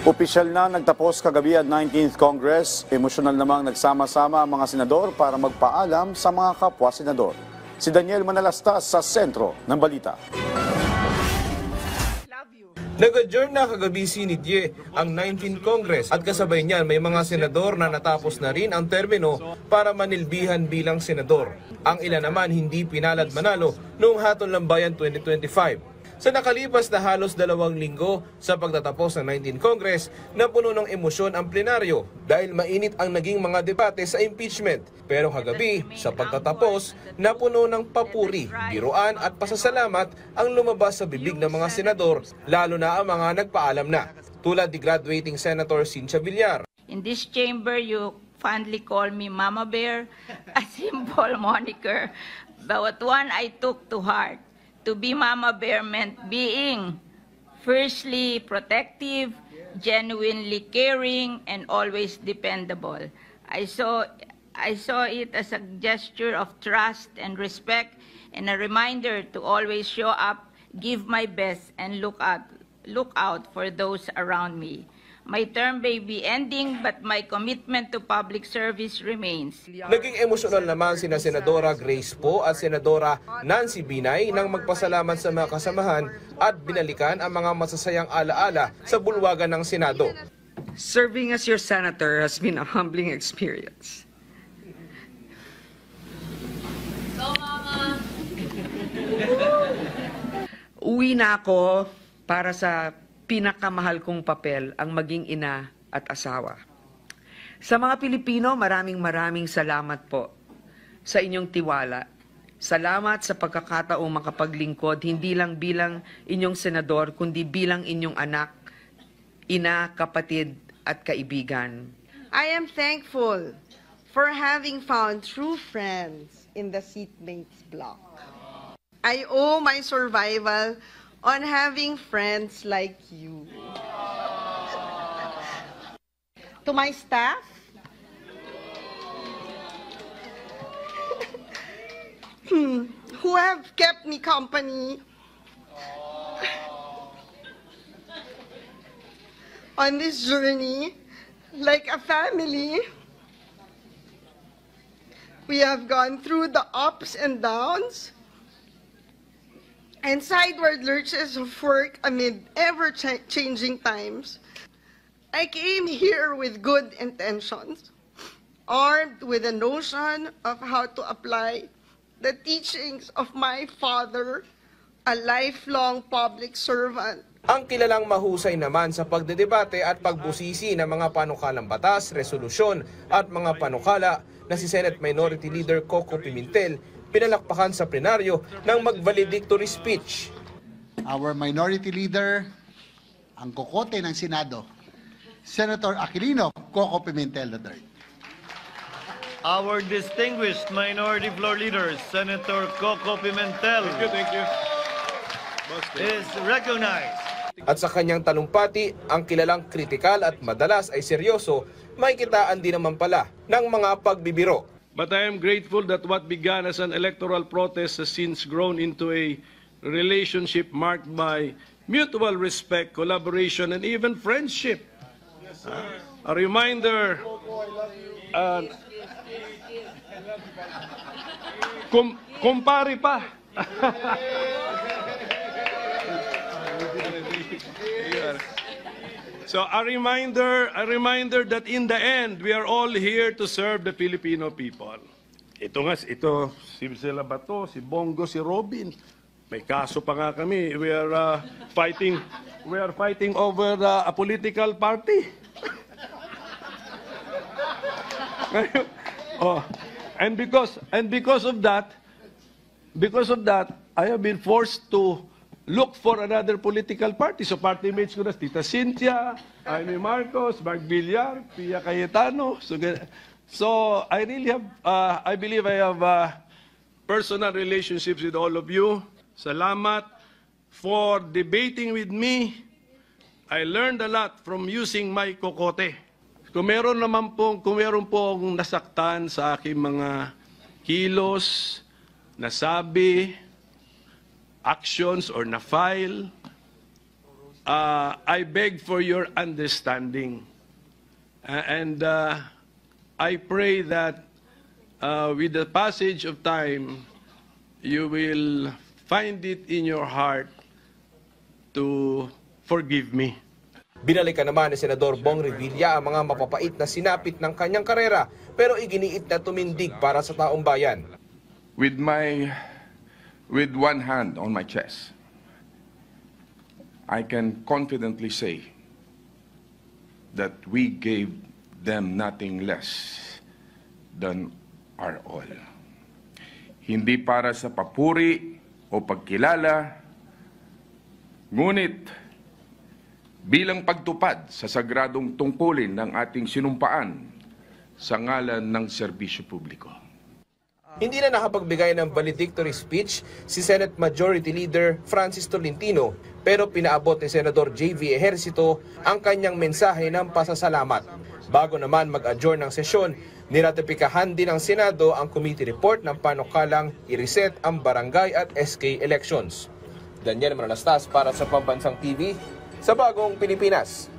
Opisyal na nagtapos kagabi ang 19th Congress. Emosyonal namang nagsama-sama ang mga senador para magpaalam sa mga kapwa senador. Si Daniel Manalastas sa sentro ng balita. Nag-adjourn na kagabi si Nidye ang 19th Congress at kasabay niyan may mga senador na natapos na rin ang termino para manilbihan bilang senador. Ang ilan naman hindi pinalad manalo noong Hatol ng Bayan 2025. Sa nakalipas na halos 2 linggo sa pagtatapos ng 19th Congress, napuno ng emosyon ang plenaryo dahil mainit ang naging mga debate sa impeachment. Pero kagabi, sa pagtatapos, napuno ng papuri, biruan at pasasalamat ang lumabas sa bibig ng mga senador, lalo na ang mga nagpaalam na, tulad ni graduating Senator Cynthia Villar. In this chamber, you fondly call me Mama Bear, a simple moniker, but one I took to heart. To be Mama Bear meant being firstly protective, genuinely caring, and always dependable. I saw it as a gesture of trust and respect and a reminder to always show up, give my best, and look out for those around me. My term may be ending, but my commitment to public service remains. Naging emosyonal naman sina Senadora Grace Poe at Senadora Nancy Binay nang magpasalamat sa mga kasamahan at binalikan ang mga masasayang alaala sa bulwagan ng Senado. Serving as your senator has been a humbling experience. Go, Mama! Uwi na ako para sa pinakamahal kong papel, ang maging ina at asawa. Sa mga Pilipino, maraming salamat po sa inyong tiwala. Salamat sa pagkakataong makapaglingkod, hindi lang bilang inyong senador, kundi bilang inyong anak, ina, kapatid at kaibigan. I am thankful for having found true friends in the seatmates block. I owe my survival on having friends like you. To my staff, who have kept me company on this journey like a family. We have gone through the ups and downs and sideward lurches of work amid ever-changing times. I came here with good intentions, armed with a notion of how to apply the teachings of my father, a lifelong public servant. Ang kilalang mahusay naman sa pagdedebate at pagbusisi ng mga panukalang batas, resolusyon at mga panukala na si Senate Minority Leader Coco Pimentel, pinalakpakan sa plenaryo ng mag-valedictory speech. Our Minority Leader, ang kokote ng Senado, Senator Aquilino Coco Pimentel III. Our distinguished Minority Floor Leader, Senator Coco Pimentel, Thank you. is recognized. At sa kanyang talumpati, ang kilalang kritikal at madalas ay seryoso, may kitaan din naman pala ng mga pagbibiro. But I am grateful that what began as an electoral protest has since grown into a relationship marked by mutual respect, collaboration, and even friendship. A reminder, kumpare pa. So a reminder that in the end, we are all here to serve the Filipino people. Ito si Bato, si Bongo, si Robin. May kaso pa nga kami. We are fighting over a political party. And because of that, I have been forced to look for another political party. So party mates ko na, Tita Cynthia, Amy Marcos, Mark Villar, Pia Cayetano. So I really have, I believe I have personal relationships with all of you. Salamat for debating with me. I learned a lot from using my kokote. Kung meron pong nasaktan sa aking mga kilos, nasabi, actions or na-file, I beg for your understanding. And I pray that with the passage of time, you will find it in your heart to forgive me. Binalikan naman ni Senador Bong Revilla ang mga mapapait na sinapit ng kanyang karera pero iginiit na tumindig para sa taong bayan. With one hand on my chest, I can confidently say that we gave them nothing less than our all. Hindi para sa papuri o pagkilala, ngunit bilang pagtupad sa sagradong tungkulin ng ating sinumpaan sa ngalan ng serbisyo publiko. Hindi na nakapagbigay ng valedictory speech si Senate Majority Leader Francis Tolentino pero pinaabot ni Senador J.V. Ejercito ang kanyang mensahe ng pasasalamat. Bago naman mag-adjourn ng sesyon, niratipikahan din ng Senado ang committee report ng panukalang i-reset ang barangay at SK elections. Daniel Manalastas para sa Pambansang TV sa Bagong Pilipinas.